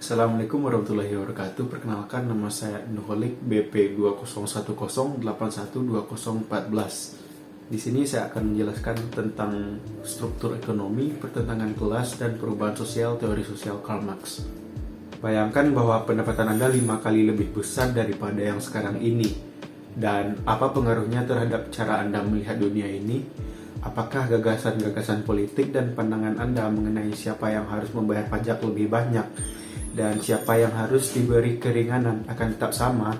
Assalamualaikum warahmatullahi wabarakatuh. Perkenalkan, nama saya Nuholik BP 201081812014. Di sini saya akan menjelaskan tentang struktur ekonomi, pertentangan kelas, dan perubahan sosial teori sosial Karl Marx. Bayangkan bahwa pendapatan Anda 5 kali lebih besar daripada yang sekarang ini. Dan apa pengaruhnya terhadap cara Anda melihat dunia ini? Apakah gagasan-gagasan politik dan pandangan Anda mengenai siapa yang harus membayar pajak lebih banyak dan siapa yang harus diberi keringanan akan tetap sama?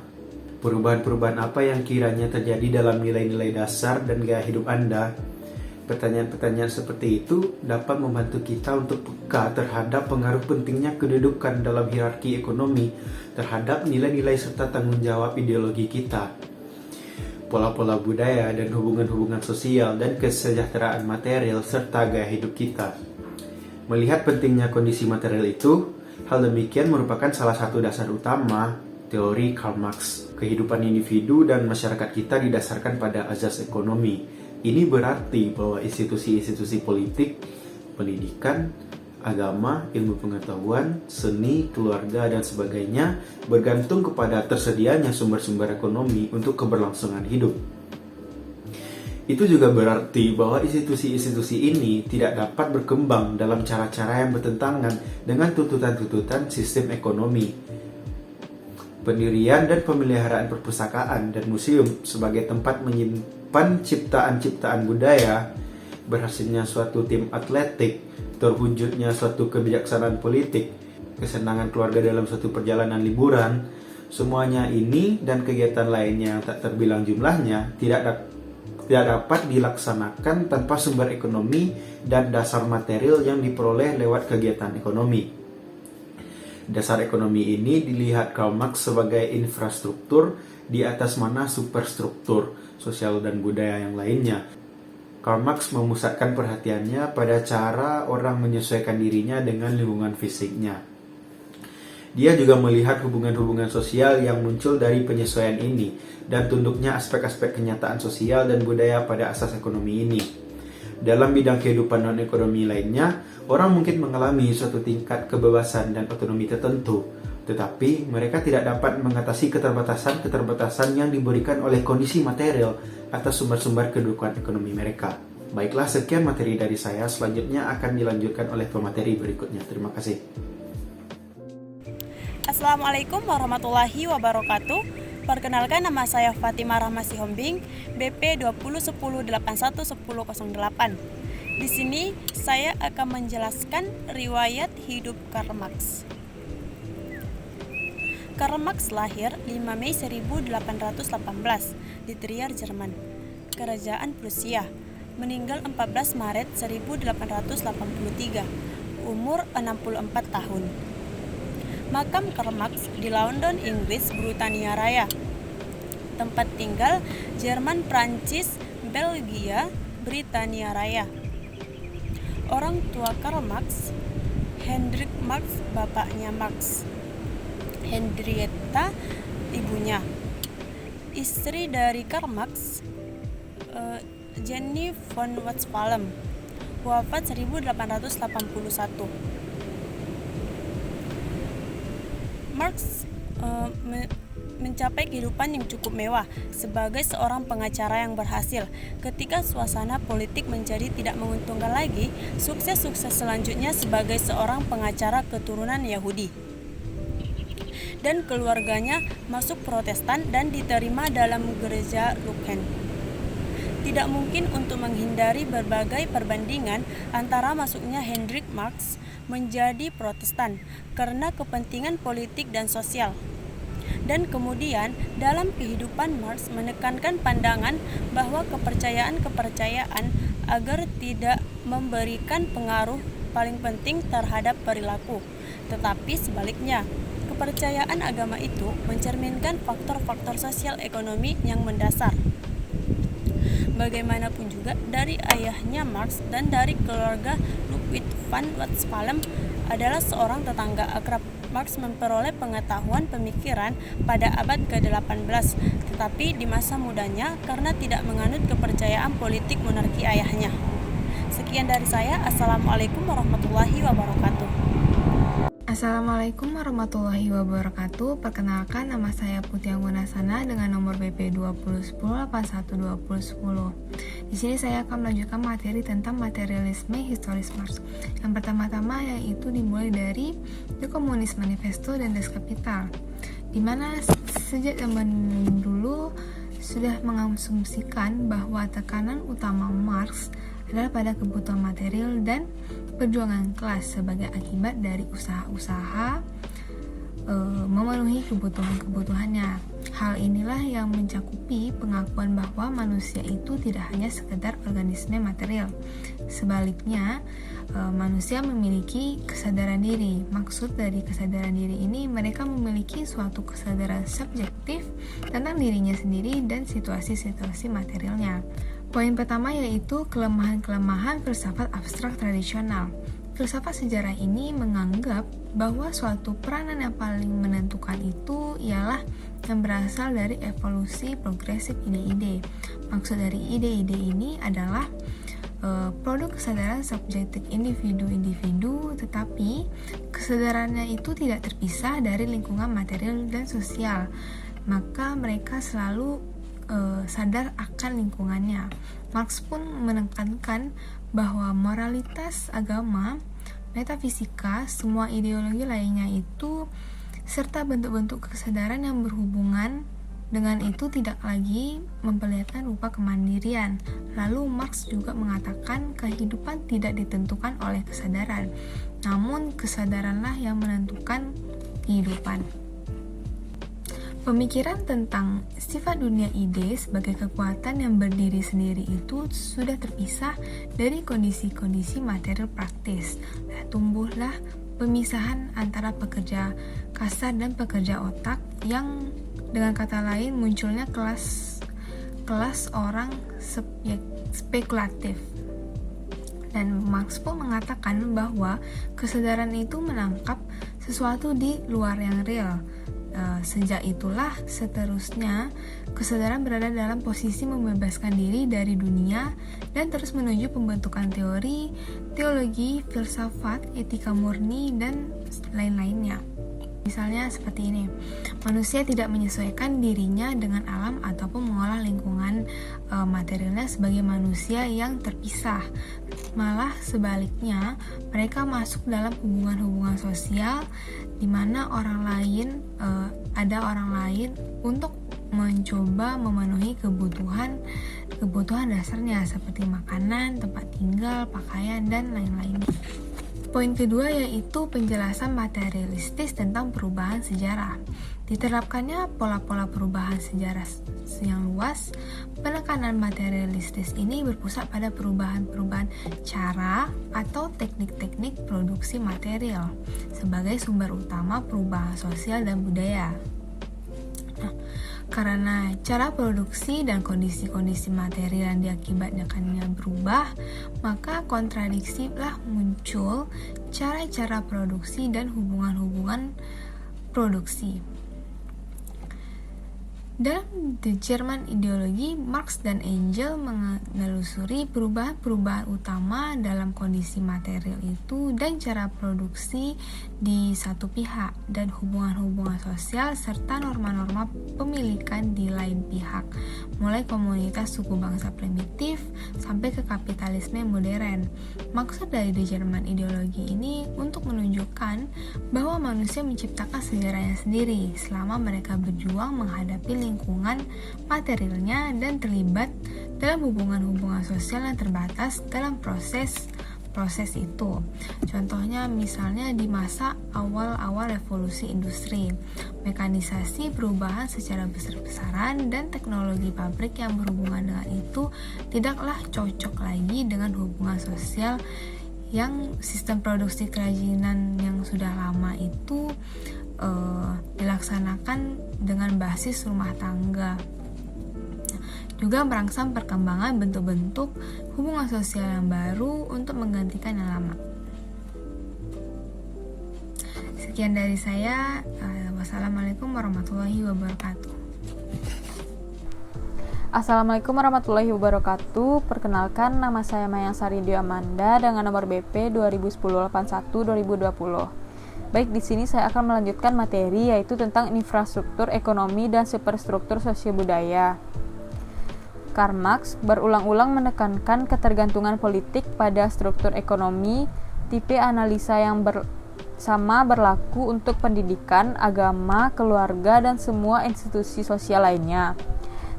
Perubahan-perubahan apa yang kiranya terjadi dalam nilai-nilai dasar dan gaya hidup Anda? Pertanyaan-pertanyaan seperti itu dapat membantu kita untuk peka terhadap pengaruh pentingnya kedudukan dalam hierarki ekonomi terhadap nilai-nilai serta tanggung jawab ideologi kita. Pola-pola budaya dan hubungan-hubungan sosial dan kesejahteraan material serta gaya hidup kita. Melihat pentingnya kondisi material itu, hal demikian merupakan salah satu dasar utama teori Karl Marx. Kehidupan individu dan masyarakat kita didasarkan pada azas ekonomi. Ini berarti bahwa institusi-institusi politik, pendidikan, agama, ilmu pengetahuan, seni, keluarga, dan sebagainya bergantung kepada tersedianya sumber-sumber ekonomi untuk keberlangsungan hidup. Itu juga berarti bahwa institusi-institusi ini tidak dapat berkembang dalam cara-cara yang bertentangan dengan tuntutan-tuntutan sistem ekonomi. Pendirian dan pemeliharaan perpustakaan dan museum sebagai tempat menyimpan ciptaan-ciptaan budaya, berhasilnya suatu tim atletik, terwujudnya suatu kebijaksanaan politik, kesenangan keluarga dalam suatu perjalanan liburan, semuanya ini dan kegiatan lainnya yang tak terbilang jumlahnya tidak dapat dilaksanakan tanpa sumber ekonomi dan dasar material yang diperoleh lewat kegiatan ekonomi. Dasar ekonomi ini dilihat Karl Marx sebagai infrastruktur di atas mana superstruktur sosial dan budaya yang lainnya. Karl Marx memusatkan perhatiannya pada cara orang menyesuaikan dirinya dengan lingkungan fisiknya. Dia juga melihat hubungan-hubungan sosial yang muncul dari penyesuaian ini dan tunduknya aspek-aspek kenyataan sosial dan budaya pada asas ekonomi ini. Dalam bidang kehidupan non-ekonomi lainnya, orang mungkin mengalami suatu tingkat kebebasan dan otonomi tertentu, tetapi mereka tidak dapat mengatasi keterbatasan yang diberikan oleh kondisi material atas sumber-sumber kedudukan ekonomi mereka. Baiklah, sekian materi dari saya. Selanjutnya akan dilanjutkan oleh pemateri berikutnya. Terima kasih. Assalamualaikum warahmatullahi wabarakatuh. Perkenalkan, nama saya Fatimah Rahma Sihombing, BP 2010811008. Di sini saya akan menjelaskan riwayat hidup Karl Marx. Karl Marx lahir 5 Mei 1818 di Trier, Jerman, Kerajaan Prusia. Meninggal 14 Maret 1883, umur 64 tahun. Makam Karl Marx di London, Inggris, Britania Raya. Tempat tinggal Jerman, Prancis, Belgia, Britania Raya. Orang tua Karl Marx, Hendrik Marx, bapaknya Marx, Henrietta, ibunya. Istri dari Karl Marx, Jenny von Westphalen, wafat 1881. Marx mencapai kehidupan yang cukup mewah sebagai seorang pengacara yang berhasil. Ketika suasana politik menjadi tidak menguntungkan lagi, sukses selanjutnya sebagai seorang pengacara keturunan Yahudi. Dan keluarganya masuk Protestan dan diterima dalam gereja Luken. Tidak mungkin untuk menghindari berbagai perbandingan antara masuknya Hendrik Marx menjadi Protestan karena kepentingan politik dan sosial. Dan kemudian dalam kehidupan Marx menekankan pandangan bahwa kepercayaan agar tidak memberikan pengaruh paling penting terhadap perilaku, tetapi sebaliknya, kepercayaan agama itu mencerminkan faktor-faktor sosial ekonomi yang mendasar. Bagaimanapun juga, dari ayahnya Marx dan dari keluarga Ludwig van Westphalen adalah seorang tetangga akrab. Marx memperoleh pengetahuan pemikiran pada abad ke-18, tetapi di masa mudanya karena tidak menganut kepercayaan politik monarki ayahnya. Sekian dari saya. Assalamualaikum warahmatullahi wabarakatuh. Assalamualaikum warahmatullahi wabarakatuh. Perkenalkan, nama saya Putih Anggunasana dengan nomor BP 2010812010. Di sini saya akan melanjutkan materi tentang materialisme historis Marx. Yang pertama-tama yaitu dimulai dari The Communist Manifesto dan Das Kapital, di mana sejak zaman dulu sudah mengasumsikan bahwa tekanan utama Marx adalah pada kebutuhan material dan perjuangan kelas sebagai akibat dari usaha-usaha memenuhi kebutuhan-kebutuhannya. Hal inilah yang mencakupi pengakuan bahwa manusia itu tidak hanya sekedar organisme material. Sebaliknya, manusia memiliki kesadaran diri. Maksud dari kesadaran diri ini, mereka memiliki suatu kesadaran subjektif tentang dirinya sendiri dan situasi-situasi materialnya. Poin pertama yaitu kelemahan-kelemahan filsafat abstrak tradisional. Filsafat sejarah ini menganggap bahwa suatu peranan yang paling menentukan itu ialah yang berasal dari evolusi progresif ide-ide. Maksud dari ide-ide ini adalah produk kesadaran subjektif individu-individu, tetapi kesadarannya itu tidak terpisah dari lingkungan material dan sosial. Maka mereka selalu sadar akan lingkungannya. Marx pun menekankan bahwa moralitas agama, metafisika, semua ideologi lainnya itu serta bentuk-bentuk kesadaran yang berhubungan dengan itu tidak lagi memperlihatkan rupa kemandirian. Lalu Marx juga mengatakan kehidupan tidak ditentukan oleh kesadaran, namun kesadaranlah yang menentukan kehidupan. Pemikiran tentang sifat dunia ide sebagai kekuatan yang berdiri sendiri itu sudah terpisah dari kondisi-kondisi material praktis. Tumbuhlah pemisahan antara pekerja kasar dan pekerja otak, yang dengan kata lain munculnya kelas orang spekulatif. Dan Marx pun mengatakan bahwa kesadaran itu menangkap sesuatu di luar yang real. Sejak itulah seterusnya kesadaran berada dalam posisi membebaskan diri dari dunia dan terus menuju pembentukan teori, teologi, filsafat, etika murni, dan lain-lainnya. Misalnya seperti ini, manusia tidak menyesuaikan dirinya dengan alam ataupun mengolah lingkungan materialnya sebagai manusia yang terpisah. Malah sebaliknya, mereka masuk dalam hubungan-hubungan sosial di mana ada orang lain untuk mencoba memenuhi kebutuhan dasarnya seperti makanan, tempat tinggal, pakaian, dan lain-lainnya. Poin kedua yaitu penjelasan materialistis tentang perubahan sejarah. Diterapkannya pola-pola perubahan sejarah yang luas, penekanan materialistis ini berpusat pada perubahan-perubahan cara atau teknik-teknik produksi material sebagai sumber utama perubahan sosial dan budaya. Karena cara produksi dan kondisi-kondisi material yang diakibatkannya berubah, maka kontradiksilah muncul cara-cara produksi dan hubungan-hubungan produksi. Dalam The German Ideology, Marx dan Engels menelusuri perubahan-perubahan utama dalam kondisi material itu dan cara produksi di satu pihak, dan hubungan-hubungan sosial serta norma-norma pemilikan di lain pihak, mulai komunitas suku bangsa primitif sampai ke kapitalisme modern. Maksud dari The German Ideology ini untuk menunjukkan bahwa manusia menciptakan sejarahnya sendiri selama mereka berjuang menghadapi lingkungan materialnya dan terlibat dalam hubungan-hubungan sosial yang terbatas dalam proses itu. Contohnya misalnya di masa awal-awal revolusi industri, mekanisasi perubahan secara besar-besaran dan teknologi pabrik yang berhubungan dengan itu tidaklah cocok lagi dengan hubungan sosial yang sistem produksi kerajinan yang sudah lama itu dilaksanakan dengan basis rumah tangga. Juga merangsang perkembangan bentuk-bentuk hubungan sosial yang baru untuk menggantikan yang lama. Sekian dari saya. Wassalamualaikum warahmatullahi wabarakatuh. Assalamualaikum warahmatullahi wabarakatuh. Perkenalkan, nama saya Mayang Sari Dio Amanda dengan nomor BP 2010812020. Baik, di sini saya akan melanjutkan materi yaitu tentang infrastruktur ekonomi dan superstruktur sosiobudaya. Karl Marx berulang-ulang menekankan ketergantungan politik pada struktur ekonomi. Tipe analisa yang sama berlaku untuk pendidikan, agama, keluarga, dan semua institusi sosial lainnya.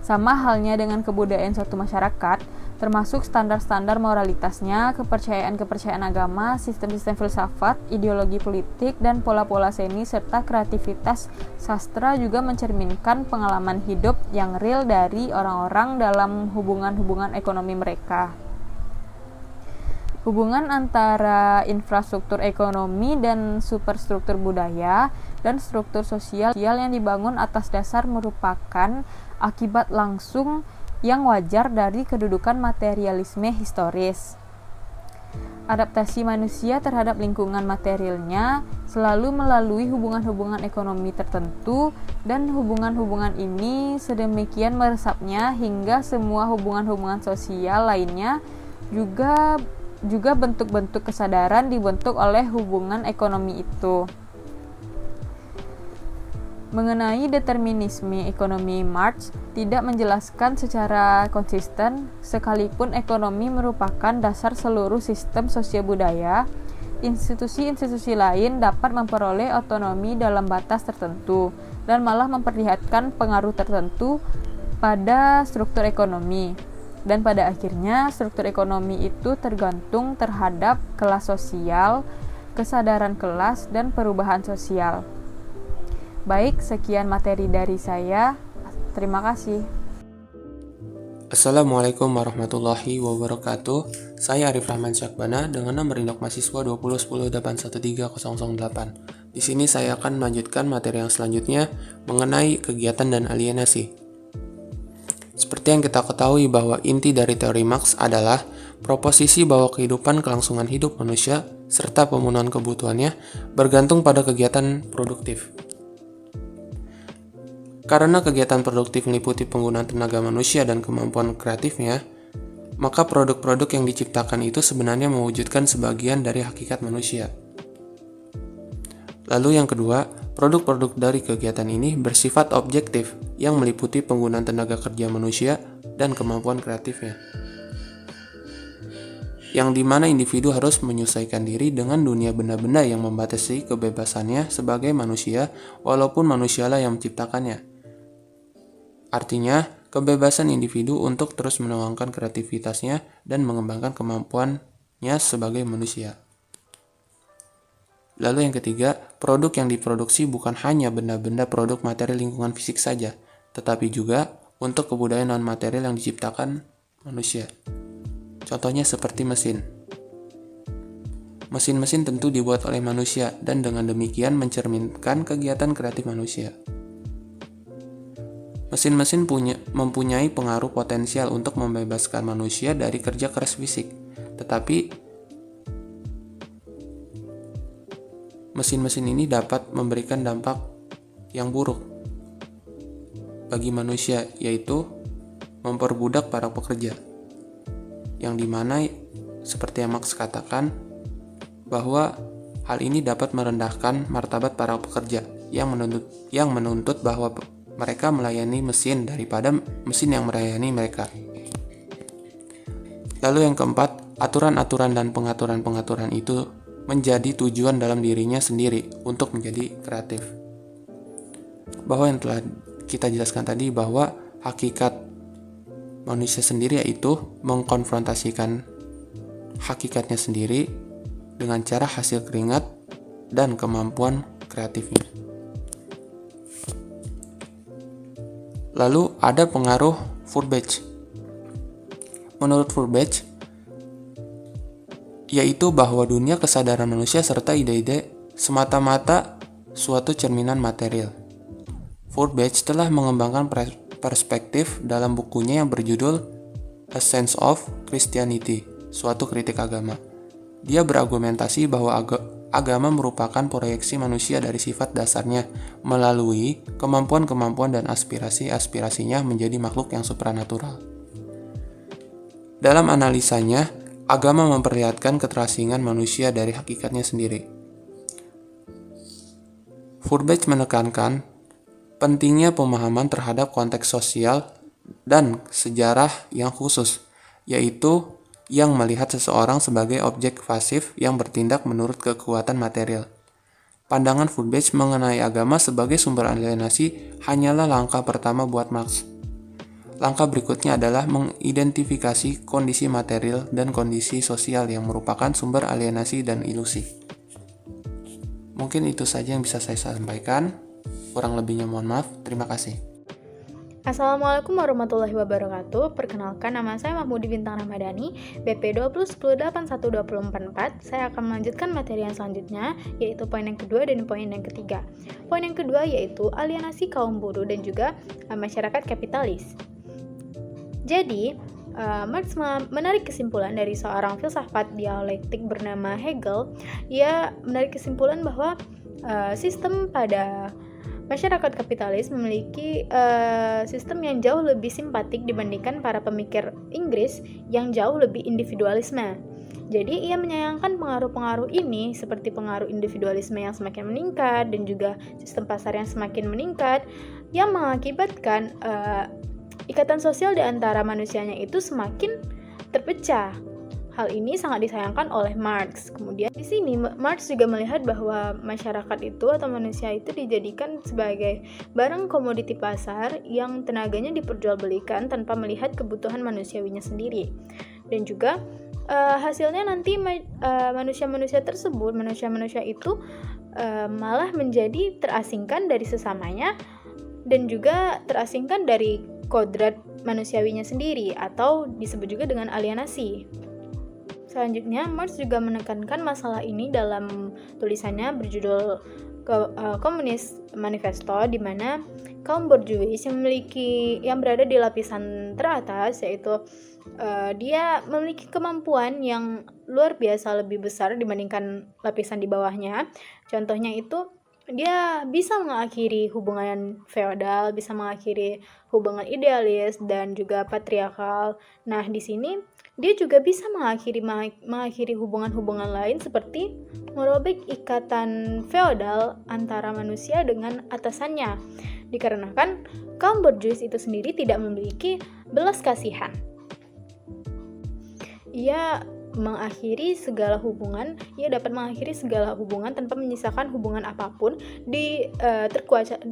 Sama halnya dengan kebudayaan suatu masyarakat, termasuk standar-standar moralitasnya, kepercayaan-kepercayaan agama, sistem-sistem filsafat, ideologi politik, dan pola-pola seni, serta kreativitas sastra juga mencerminkan pengalaman hidup yang real dari orang-orang dalam hubungan-hubungan ekonomi mereka. Hubungan antara infrastruktur ekonomi dan superstruktur budaya dan struktur sosial yang dibangun atas dasar merupakan akibat langsung yang wajar dari kedudukan materialisme historis. Adaptasi manusia terhadap lingkungan materialnya selalu melalui hubungan-hubungan ekonomi tertentu, dan hubungan-hubungan ini sedemikian meresapnya hingga semua hubungan-hubungan sosial lainnya juga bentuk-bentuk kesadaran dibentuk oleh hubungan ekonomi itu. Mengenai determinisme ekonomi, Marx tidak menjelaskan secara konsisten, sekalipun ekonomi merupakan dasar seluruh sistem sosiobudaya, institusi-institusi lain dapat memperoleh otonomi dalam batas tertentu, dan malah memperlihatkan pengaruh tertentu pada struktur ekonomi. Dan pada akhirnya, struktur ekonomi itu tergantung terhadap kelas sosial, kesadaran kelas, dan perubahan sosial. Baik, sekian materi dari saya. Terima kasih. Assalamualaikum warahmatullahi wabarakatuh. Saya Arif Rahman Syakbana dengan nomor induk mahasiswa 2010813008. Di sini saya akan melanjutkan materi yang selanjutnya mengenai kegiatan dan alienasi. Seperti yang kita ketahui bahwa inti dari teori Marx adalah proposisi bahwa kehidupan kelangsungan hidup manusia serta pemenuhan kebutuhannya bergantung pada kegiatan produktif. Karena kegiatan produktif meliputi penggunaan tenaga manusia dan kemampuan kreatifnya, maka produk-produk yang diciptakan itu sebenarnya mewujudkan sebagian dari hakikat manusia. Lalu yang kedua, produk-produk dari kegiatan ini bersifat objektif yang meliputi penggunaan tenaga kerja manusia dan kemampuan kreatifnya. Yang dimana individu harus menyesuaikan diri dengan dunia benda-benda yang membatasi kebebasannya sebagai manusia, walaupun manusialah yang menciptakannya. Artinya, kebebasan individu untuk terus menuangkan kreativitasnya dan mengembangkan kemampuannya sebagai manusia. Lalu yang ketiga, produk yang diproduksi bukan hanya benda-benda produk materi lingkungan fisik saja, tetapi juga untuk kebudayaan non-material yang diciptakan manusia. Contohnya seperti mesin. Mesin-mesin tentu dibuat oleh manusia dan dengan demikian mencerminkan kegiatan kreatif manusia. Mesin-mesin mempunyai pengaruh potensial untuk membebaskan manusia dari kerja keras fisik, tetapi mesin-mesin ini dapat memberikan dampak yang buruk bagi manusia, yaitu memperbudak para pekerja, yang dimana seperti yang Marx katakan bahwa hal ini dapat merendahkan martabat para pekerja yang menuntut bahwa mereka melayani mesin daripada mesin yang melayani mereka. Lalu yang keempat, aturan-aturan dan pengaturan-pengaturan itu menjadi tujuan dalam dirinya sendiri untuk menjadi kreatif. Bahwa yang telah kita jelaskan tadi bahwa hakikat manusia sendiri yaitu mengkonfrontasikan hakikatnya sendiri dengan cara hasil keringat dan kemampuan kreatifnya. Lalu ada pengaruh Feuerbach. Menurut Feuerbach, yaitu bahwa dunia kesadaran manusia serta ide-ide semata-mata suatu cerminan material. Feuerbach telah mengembangkan perspektif dalam bukunya yang berjudul A Sense of Christianity, suatu kritik agama. Dia berargumentasi bahwa agama merupakan proyeksi manusia dari sifat dasarnya melalui kemampuan-kemampuan dan aspirasi-aspirasinya menjadi makhluk yang supranatural. Dalam analisanya, agama memperlihatkan keterasingan manusia dari hakikatnya sendiri. Furbach menekankan pentingnya pemahaman terhadap konteks sosial dan sejarah yang khusus, yaitu yang melihat seseorang sebagai objek pasif yang bertindak menurut kekuatan material. Pandangan Furbach mengenai agama sebagai sumber alienasi hanyalah langkah pertama buat Marx. Langkah berikutnya adalah mengidentifikasi kondisi material dan kondisi sosial yang merupakan sumber alienasi dan ilusi. Mungkin itu saja yang bisa saya sampaikan. Kurang lebihnya mohon maaf. Terima kasih. Assalamualaikum warahmatullahi wabarakatuh. Perkenalkan, nama saya Mahmudi Bintang Ramadhani, BP 2010812044. Saya akan melanjutkan materi yang selanjutnya, yaitu poin yang kedua dan poin yang ketiga. Poin yang kedua yaitu alienasi kaum buruh dan juga masyarakat kapitalis. Jadi, Marx menarik kesimpulan dari seorang filsafat dialektik bernama Hegel. Ia menarik kesimpulan bahwa sistem pada masyarakat kapitalis memiliki sistem yang jauh lebih simpatik dibandingkan para pemikir Inggris yang jauh lebih individualisme. Jadi ia menyayangkan pengaruh-pengaruh ini seperti pengaruh individualisme yang semakin meningkat dan juga sistem pasar yang semakin meningkat yang mengakibatkan ikatan sosial di antara manusianya itu semakin terpecah. Hal ini sangat disayangkan oleh Marx. Kemudian di sini Marx juga melihat bahwa masyarakat itu atau manusia itu dijadikan sebagai barang komoditi pasar yang tenaganya diperjualbelikan tanpa melihat kebutuhan manusiawinya sendiri. Dan juga hasilnya nanti manusia-manusia itu malah menjadi terasingkan dari sesamanya dan juga terasingkan dari kodrat manusiawinya sendiri atau disebut juga dengan alienasi. Selanjutnya, Marx juga menekankan masalah ini dalam tulisannya berjudul Komunis Manifesto, di mana kaum borjuis yang berada di lapisan teratas, yaitu dia memiliki kemampuan yang luar biasa lebih besar dibandingkan lapisan di bawahnya. Contohnya itu dia bisa mengakhiri hubungan feodal, bisa mengakhiri hubungan idealis dan juga patriarkal. Nah, di sini dia juga bisa mengakhiri hubungan-hubungan lain seperti merobek ikatan feodal antara manusia dengan atasannya. Dikarenakan kaum borjuis itu sendiri tidak memiliki belas kasihan. Ia dapat mengakhiri segala hubungan tanpa menyisakan hubungan apapun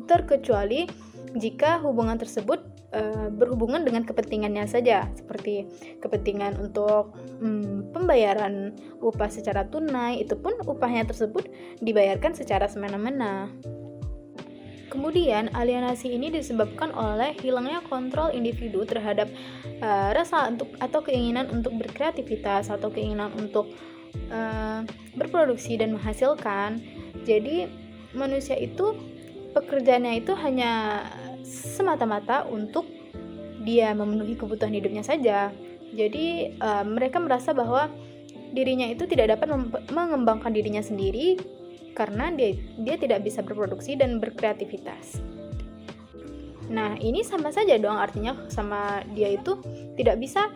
terkecuali jika hubungan tersebut berhubungan dengan kepentingannya saja, seperti kepentingan untuk pembayaran upah secara tunai, itu pun upahnya tersebut dibayarkan secara semena-mena. Kemudian, alienasi ini disebabkan oleh hilangnya kontrol individu terhadap rasa atau keinginan untuk berkreativitas atau keinginan untuk berproduksi dan menghasilkan. Jadi, manusia itu pekerjaannya itu hanya semata-mata untuk dia memenuhi kebutuhan hidupnya saja. Jadi, mereka merasa bahwa dirinya itu tidak dapat mengembangkan dirinya sendiri karena dia tidak bisa berproduksi dan berkreativitas. Nah, ini sama saja dong, artinya sama dia itu tidak bisa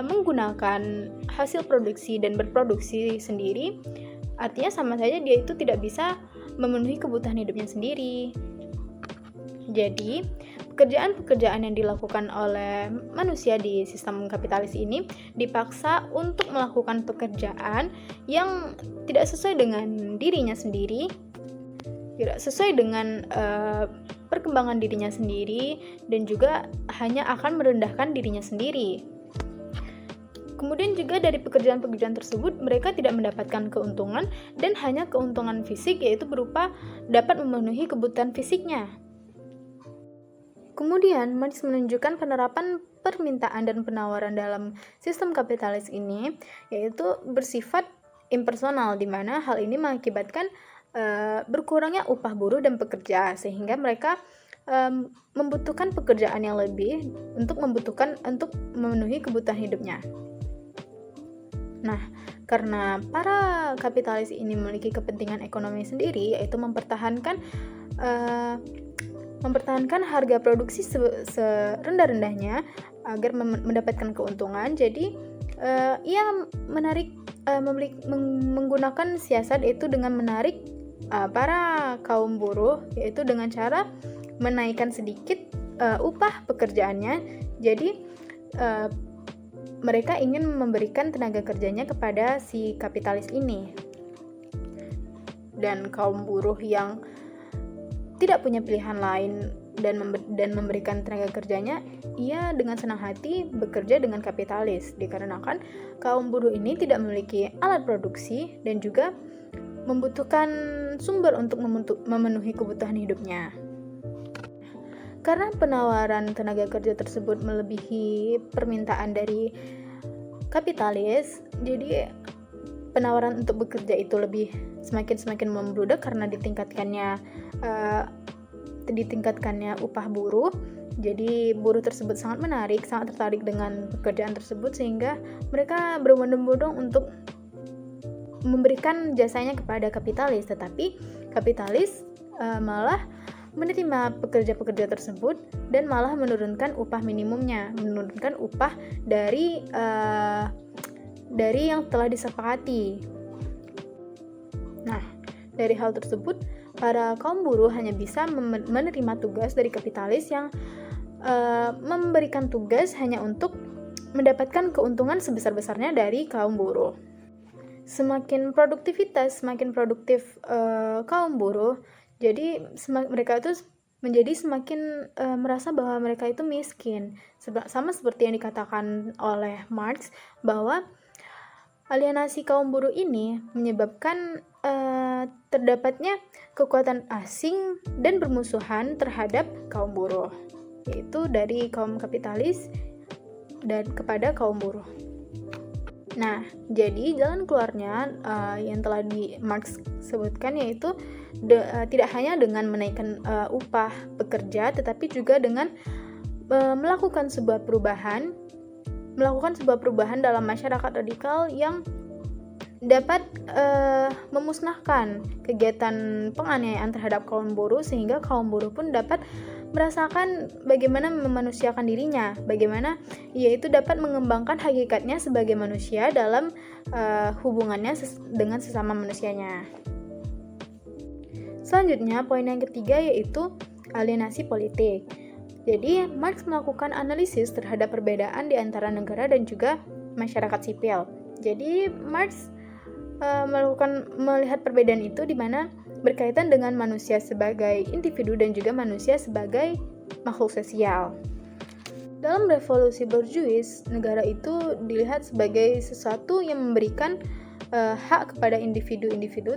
menggunakan hasil produksi dan berproduksi sendiri. Artinya sama saja dia itu tidak bisa memenuhi kebutuhan hidupnya sendiri. Jadi, pekerjaan-pekerjaan yang dilakukan oleh manusia di sistem kapitalis ini dipaksa untuk melakukan pekerjaan yang tidak sesuai dengan dirinya sendiri, tidak sesuai dengan perkembangan dirinya sendiri, dan juga hanya akan merendahkan dirinya sendiri. Kemudian juga dari pekerjaan-pekerjaan tersebut mereka tidak mendapatkan keuntungan dan hanya keuntungan fisik, yaitu berupa dapat memenuhi kebutuhan fisiknya. Kemudian, Marx menunjukkan penerapan permintaan dan penawaran dalam sistem kapitalis ini, yaitu bersifat impersonal, di mana hal ini mengakibatkan berkurangnya upah buruh dan pekerja, sehingga mereka membutuhkan pekerjaan yang lebih untuk memenuhi kebutuhan hidupnya. Nah, karena para kapitalis ini memiliki kepentingan ekonomi sendiri, yaitu mempertahankan harga produksi serendah-rendahnya agar mendapatkan keuntungan. Jadi ia menggunakan siasat, yaitu dengan menarik para kaum buruh, yaitu dengan cara menaikkan sedikit upah pekerjaannya. Jadi mereka ingin memberikan tenaga kerjanya kepada si kapitalis ini. Dan kaum buruh yang tidak punya pilihan lain dan memberikan tenaga kerjanya, ia dengan senang hati bekerja dengan kapitalis, dikarenakan kaum buruh ini tidak memiliki alat produksi dan juga membutuhkan sumber untuk memenuhi kebutuhan hidupnya. Karena penawaran tenaga kerja tersebut melebihi permintaan dari kapitalis, jadi penawaran untuk bekerja itu semakin membludak karena ditingkatkannya upah buruh. Jadi buruh tersebut sangat tertarik dengan pekerjaan tersebut, sehingga mereka berbondong-bondong untuk memberikan jasanya kepada kapitalis. Tetapi kapitalis malah menerima pekerja-pekerja tersebut dan malah menurunkan upah minimumnya, menurunkan upah dari yang telah disepakati. Nah, dari hal tersebut, para kaum buruh hanya bisa menerima tugas dari kapitalis yang memberikan tugas hanya untuk mendapatkan keuntungan sebesar-besarnya dari kaum buruh. Semakin produktif kaum buruh, jadi mereka itu menjadi semakin merasa bahwa mereka itu miskin. Sama seperti yang dikatakan oleh Marx, bahwa alienasi kaum buruh ini menyebabkan terdapatnya kekuatan asing dan bermusuhan terhadap kaum buruh, yaitu dari kaum kapitalis dan kepada kaum buruh. Nah, jadi jalan keluarnya yang telah Marx sebutkan, yaitu tidak hanya dengan menaikkan upah pekerja, tetapi juga dengan melakukan sebuah perubahan dalam masyarakat radikal yang dapat memusnahkan kegiatan penganiayaan terhadap kaum buruh, sehingga kaum buruh pun dapat merasakan bagaimana memanusiakan dirinya, bagaimana yaitu dapat mengembangkan hakikatnya sebagai manusia dalam hubungannya dengan sesama manusianya. Selanjutnya, poin yang ketiga yaitu alienasi politik. Jadi, Marx melakukan analisis terhadap perbedaan di antara negara dan juga masyarakat sipil. Jadi, Marx melihat perbedaan itu di mana berkaitan dengan manusia sebagai individu dan juga manusia sebagai makhluk sosial. Dalam revolusi borjuis, negara itu dilihat sebagai sesuatu yang memberikan hak kepada individu-individu,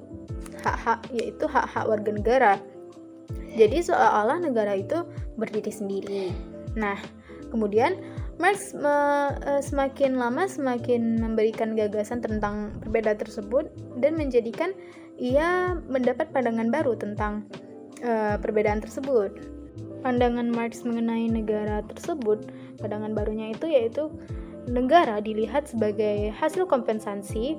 hak-hak, yaitu hak-hak warga negara. Jadi seolah-olah negara itu berdiri sendiri. Nah, kemudian Marx semakin lama semakin memberikan gagasan tentang perbedaan tersebut dan menjadikan ia mendapat pandangan baru tentang perbedaan tersebut. Pandangan Marx mengenai negara tersebut, pandangan barunya itu yaitu negara dilihat sebagai hasil kompensasi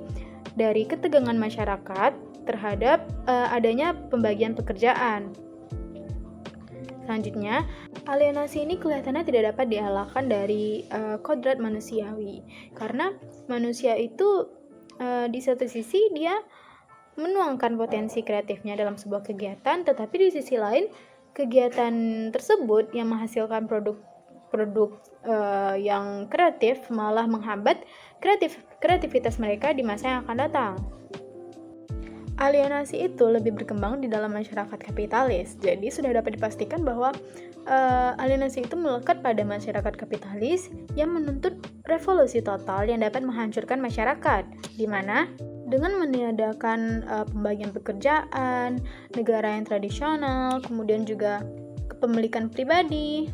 dari ketegangan masyarakat terhadap adanya pembagian pekerjaan. Selanjutnya, alienasi ini kelihatannya tidak dapat dielakkan dari kodrat manusiawi, karena manusia itu di satu sisi dia menuangkan potensi kreatifnya dalam sebuah kegiatan, tetapi di sisi lain kegiatan tersebut yang menghasilkan produk yang kreatif malah menghambat kreativitas mereka di masa yang akan datang. Alienasi itu lebih berkembang di dalam masyarakat kapitalis. Jadi sudah dapat dipastikan bahwa alienasi itu melekat pada masyarakat kapitalis yang menuntut revolusi total yang dapat menghancurkan masyarakat, di mana dengan meniadakan pembagian pekerjaan, negara yang tradisional, kemudian juga kepemilikan pribadi,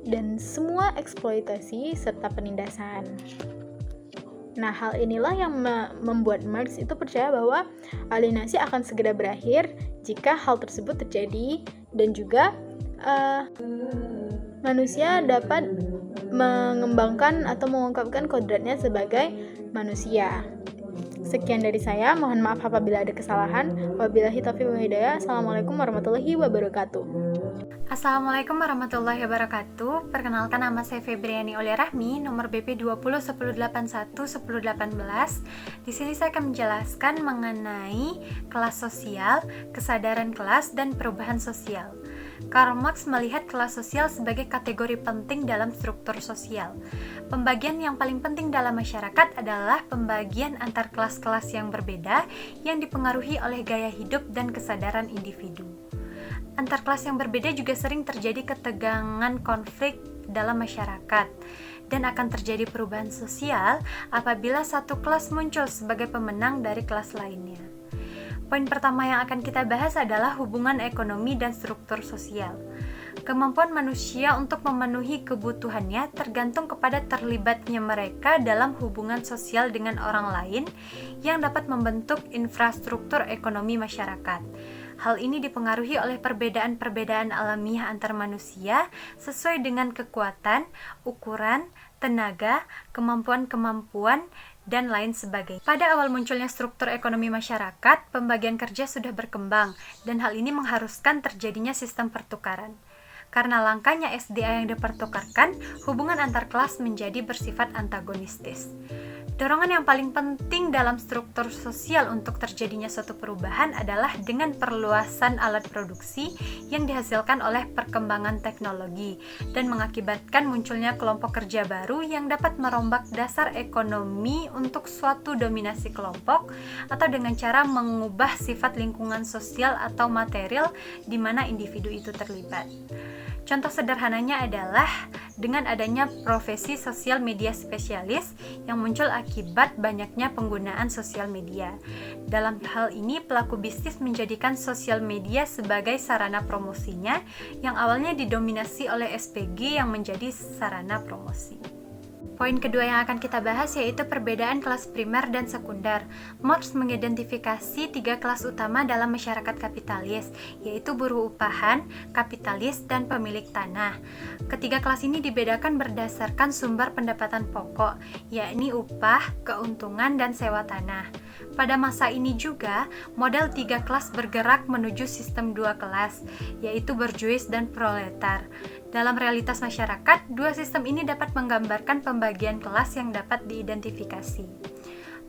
dan semua eksploitasi serta penindasan. Nah, hal inilah yang membuat Marx itu percaya bahwa alienasi akan segera berakhir jika hal tersebut terjadi, dan juga manusia dapat mengembangkan atau mengungkapkan kodratnya sebagai manusia. Sekian dari saya, mohon maaf apabila ada kesalahan. Wabillahi taufiq wal hidayah. Assalamualaikum warahmatullahi wabarakatuh. Assalamualaikum warahmatullahi wabarakatuh. Perkenalkan, nama saya Febriani Aulia Rahmi, nomor BP 2010811018. Di sini saya akan menjelaskan mengenai kelas sosial, kesadaran kelas, dan perubahan sosial. Karl Marx melihat kelas sosial sebagai kategori penting dalam struktur sosial. Pembagian yang paling penting dalam masyarakat adalah pembagian antar kelas-kelas yang berbeda yang dipengaruhi oleh gaya hidup dan kesadaran individu. Antar kelas yang berbeda juga sering terjadi ketegangan konflik dalam masyarakat, dan akan terjadi perubahan sosial apabila satu kelas muncul sebagai pemenang dari kelas lainnya. Poin pertama yang akan kita bahas adalah hubungan ekonomi dan struktur sosial. Kemampuan manusia untuk memenuhi kebutuhannya tergantung kepada terlibatnya mereka dalam hubungan sosial dengan orang lain yang dapat membentuk infrastruktur ekonomi masyarakat. Hal ini dipengaruhi oleh perbedaan-perbedaan alamiah antar manusia sesuai dengan kekuatan, ukuran, tenaga, kemampuan-kemampuan, dan lain sebagainya. Pada awal munculnya struktur ekonomi masyarakat, pembagian kerja sudah berkembang, dan hal ini mengharuskan terjadinya sistem pertukaran. Karena langkanya SDA yang dipertukarkan, hubungan antar kelas menjadi bersifat antagonistis. Dorongan yang paling penting dalam struktur sosial untuk terjadinya suatu perubahan adalah dengan perluasan alat produksi yang dihasilkan oleh perkembangan teknologi dan mengakibatkan munculnya kelompok kerja baru yang dapat merombak dasar ekonomi untuk suatu dominasi kelompok atau dengan cara mengubah sifat lingkungan sosial atau material di mana individu itu terlibat. Contoh sederhananya adalah dengan adanya profesi sosial media spesialis yang muncul akibat banyaknya penggunaan sosial media. Dalam hal ini, pelaku bisnis menjadikan sosial media sebagai sarana promosinya yang awalnya didominasi oleh SPG yang menjadi sarana promosi. Poin kedua yang akan kita bahas yaitu perbedaan kelas primer dan sekunder. Marx mengidentifikasi 3 kelas utama dalam masyarakat kapitalis, yaitu buruh upahan, kapitalis, dan pemilik tanah. Ketiga kelas ini dibedakan berdasarkan sumber pendapatan pokok, yakni upah, keuntungan, dan sewa tanah. Pada masa ini juga, model 3 kelas bergerak menuju sistem 2 kelas, yaitu borjuis dan proletar. Dalam realitas masyarakat, dua sistem ini dapat menggambarkan pembagian kelas yang dapat diidentifikasi.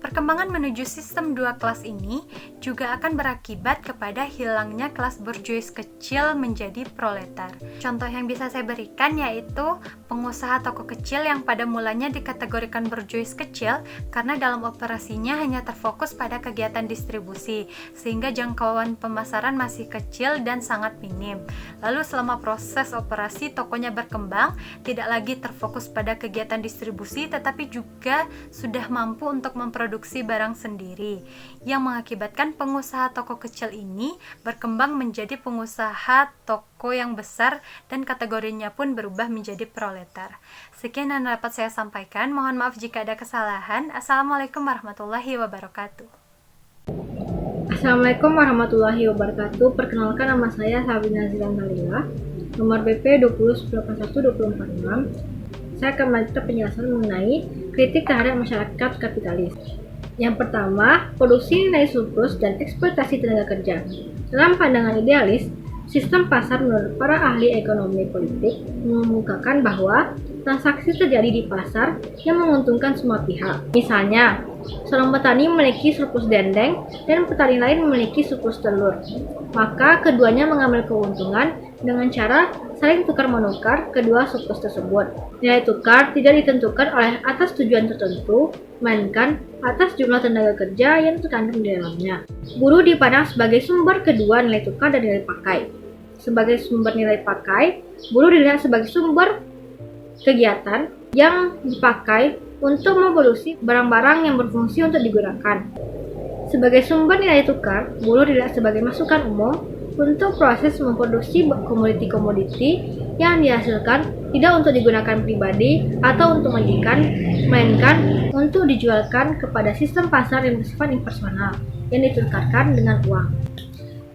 Perkembangan menuju sistem 2 kelas ini juga akan berakibat kepada hilangnya kelas borjuis kecil menjadi proletar. Contoh yang bisa saya berikan yaitu pengusaha toko kecil yang pada mulanya dikategorikan borjuis kecil karena dalam operasinya hanya terfokus pada kegiatan distribusi, sehingga jangkauan pemasaran masih kecil dan sangat minim. Lalu selama proses operasi tokonya berkembang, tidak lagi terfokus pada kegiatan distribusi tetapi juga sudah mampu untuk memproduksi barang sendiri, yang mengakibatkan pengusaha toko kecil ini berkembang menjadi pengusaha toko yang besar dan kategorinya pun berubah menjadi proletar. Sekian yang dapat saya sampaikan, mohon maaf jika ada kesalahan. Assalamualaikum warahmatullahi wabarakatuh. Assalamualaikum warahmatullahi wabarakatuh. Perkenalkan, nama saya Sabrina Zilan Talila, nomor BP 20912446. Saya akan melanjutkan penjelasan mengenai kritik terhadap masyarakat kapitalis. Yang pertama, produksi nilai surplus dan eksploitasi tenaga kerja. Dalam pandangan idealis, sistem pasar menurut para ahli ekonomi politik mengemukakan bahwa transaksi terjadi di pasar yang menguntungkan semua pihak. Misalnya, seorang petani memiliki surplus dendeng dan petani lain memiliki surplus telur. Maka keduanya mengambil keuntungan dengan cara saling tukar-menukar kedua surplus tersebut. Nilai tukar tidak ditentukan oleh atas tujuan tertentu, melainkan atas jumlah tenaga kerja yang terkandung di dalamnya. Buruh dipandang sebagai sumber kedua nilai tukar dan nilai pakai. Sebagai sumber nilai pakai, buruh dilihat sebagai sumber kegiatan yang dipakai untuk memproduksi barang-barang yang berfungsi untuk digunakan. Sebagai sumber nilai tukar, buruh dilihat sebagai masukan umum untuk proses memproduksi komoditi-komoditi yang dihasilkan tidak untuk digunakan pribadi atau untuk majikan, melainkan untuk dijualkan kepada sistem pasar yang bersifat impersonal yang ditukarkan dengan uang.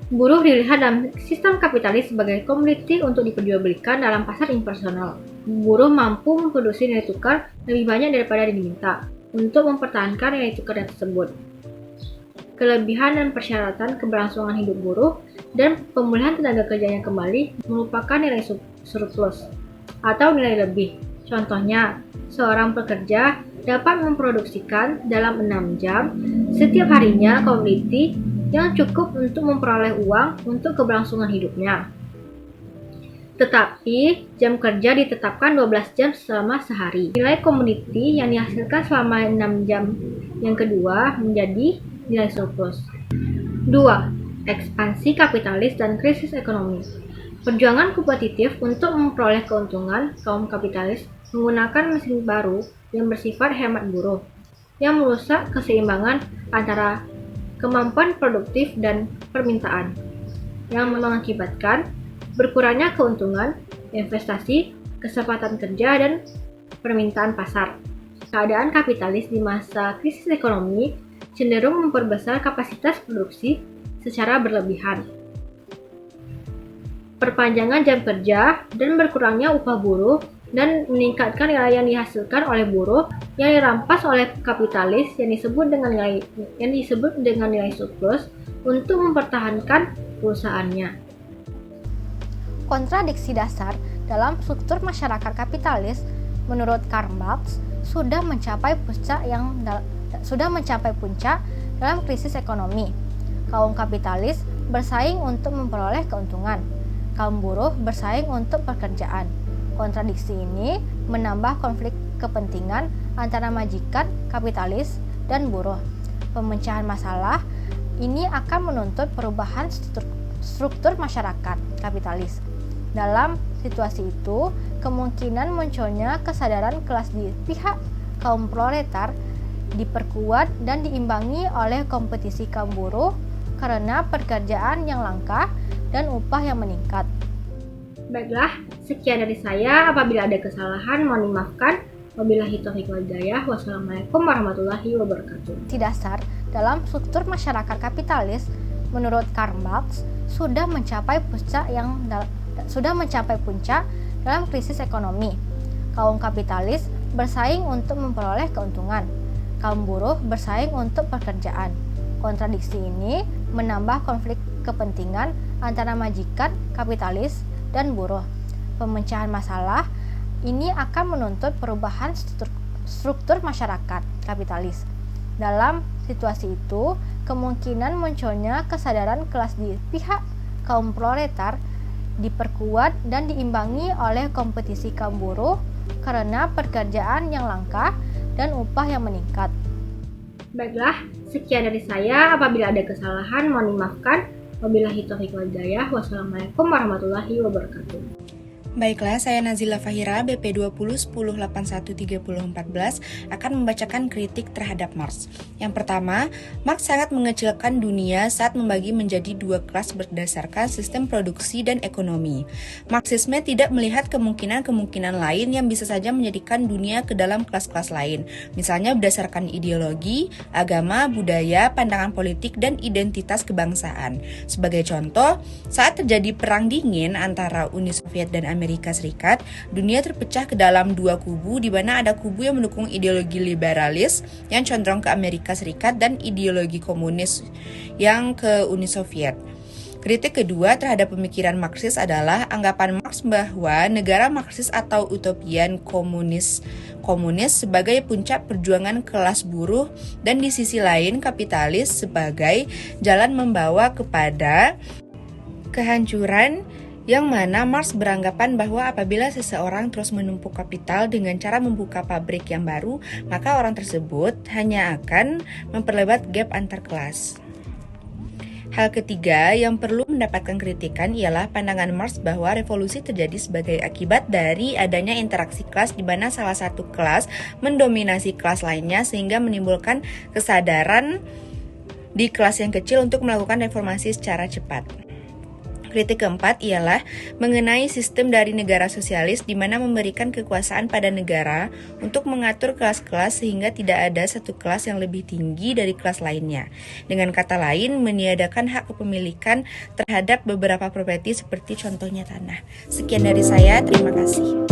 Buruh dilihat dalam sistem kapitalis sebagai komoditi untuk diperjualbelikan dalam pasar impersonal. Buruh mampu memproduksi nilai tukar lebih banyak daripada diminta untuk mempertahankan nilai tukar tersebut. kelebihan dan persyaratan keberlangsungan hidup buruh, dan pemulihan tenaga kerja yang kembali merupakan nilai surplus atau nilai lebih. Contohnya, seorang pekerja dapat memproduksikan dalam 6 jam setiap harinya komoditi yang cukup untuk memperoleh uang untuk keberlangsungan hidupnya. Tetapi, jam kerja ditetapkan 12 jam selama sehari. Nilai komoditi yang dihasilkan selama 6 jam yang kedua menjadi nilai surplus. 2. Ekspansi kapitalis dan krisis ekonomi. Perjuangan kompetitif untuk memperoleh keuntungan kaum kapitalis menggunakan mesin baru yang bersifat hemat buruh, yang merusak keseimbangan antara kemampuan produktif dan permintaan, yang mengakibatkan berkurangnya keuntungan, investasi, kesempatan kerja, dan permintaan pasar. Keadaan kapitalis di masa krisis ekonomi cenderung memperbesar kapasitas produksi secara berlebihan. Perpanjangan jam kerja dan berkurangnya upah buruh dan meningkatkan nilai yang dihasilkan oleh buruh yang dirampas oleh kapitalis yang disebut dengan nilai surplus untuk mempertahankan perusahaannya. Kontradiksi dasar dalam struktur masyarakat kapitalis menurut Karl Marx sudah mencapai puncak dalam krisis ekonomi. Kaum kapitalis bersaing untuk memperoleh keuntungan. Kaum buruh bersaing untuk pekerjaan. Kontradiksi ini menambah konflik kepentingan antara majikan, kapitalis, dan buruh. Pemecahan masalah ini akan menuntut perubahan struktur masyarakat kapitalis. Dalam situasi itu, kemungkinan munculnya kesadaran kelas di pihak kaum proletar diperkuat dan diimbangi oleh kompetisi kaum buruh karena pekerjaan yang langka dan upah yang meningkat. Baiklah, sekian dari saya. Apabila ada kesalahan, mohon dimaafkan. Wabillahi taufiq wal hidayah. Wassalamualaikum warahmatullahi wabarakatuh. Dasar dalam struktur masyarakat kapitalis menurut Karl Marx sudah mencapai puncak dalam krisis ekonomi. Kaum kapitalis bersaing untuk memperoleh keuntungan. Kaum buruh bersaing untuk pekerjaan. Kontradiksi ini menambah konflik kepentingan antara majikan, kapitalis, dan buruh. Pemecahan masalah ini akan menuntut perubahan struktur masyarakat kapitalis. Dalam situasi itu, kemungkinan munculnya kesadaran kelas di pihak kaum proletar diperkuat dan diimbangi oleh kompetisi kaum buruh karena pekerjaan yang langka dan upah yang meningkat. Baiklah, sekian dari saya. Apabila ada kesalahan, mohon dimaafkan. Wabillahi taufiq wal hidayah. Wassalamualaikum warahmatullahi wabarakatuh. Baiklah, saya Nazila Fahira, BP 2010813014 akan membacakan kritik terhadap Marx. Yang pertama, Marx sangat mengecilkan dunia saat membagi menjadi dua kelas berdasarkan sistem produksi dan ekonomi. Marxisme tidak melihat kemungkinan-kemungkinan lain yang bisa saja menjadikan dunia ke dalam kelas-kelas lain, misalnya berdasarkan ideologi, agama, budaya, pandangan politik, dan identitas kebangsaan. Sebagai contoh, saat terjadi perang dingin antara Uni Soviet dan Amerika Serikat, dunia terpecah ke dalam dua kubu, di mana ada kubu yang mendukung ideologi liberalis yang condong ke Amerika Serikat dan ideologi komunis yang ke Uni Soviet. Kritik kedua terhadap pemikiran Marxis adalah anggapan Marx bahwa negara Marxis atau utopian komunis sebagai puncak perjuangan kelas buruh dan di sisi lain kapitalis sebagai jalan membawa kepada kehancuran, yang mana Marx beranggapan bahwa apabila seseorang terus menumpuk kapital dengan cara membuka pabrik yang baru, maka orang tersebut hanya akan memperlebar gap antar kelas. Hal ketiga yang perlu mendapatkan kritikan ialah pandangan Marx bahwa revolusi terjadi sebagai akibat dari adanya interaksi kelas di mana salah satu kelas mendominasi kelas lainnya sehingga menimbulkan kesadaran di kelas yang kecil untuk melakukan reformasi secara cepat. Kritik keempat ialah mengenai sistem dari negara sosialis di mana memberikan kekuasaan pada negara untuk mengatur kelas-kelas sehingga tidak ada satu kelas yang lebih tinggi dari kelas lainnya. Dengan kata lain, meniadakan hak kepemilikan terhadap beberapa properti seperti contohnya tanah. Sekian dari saya, terima kasih.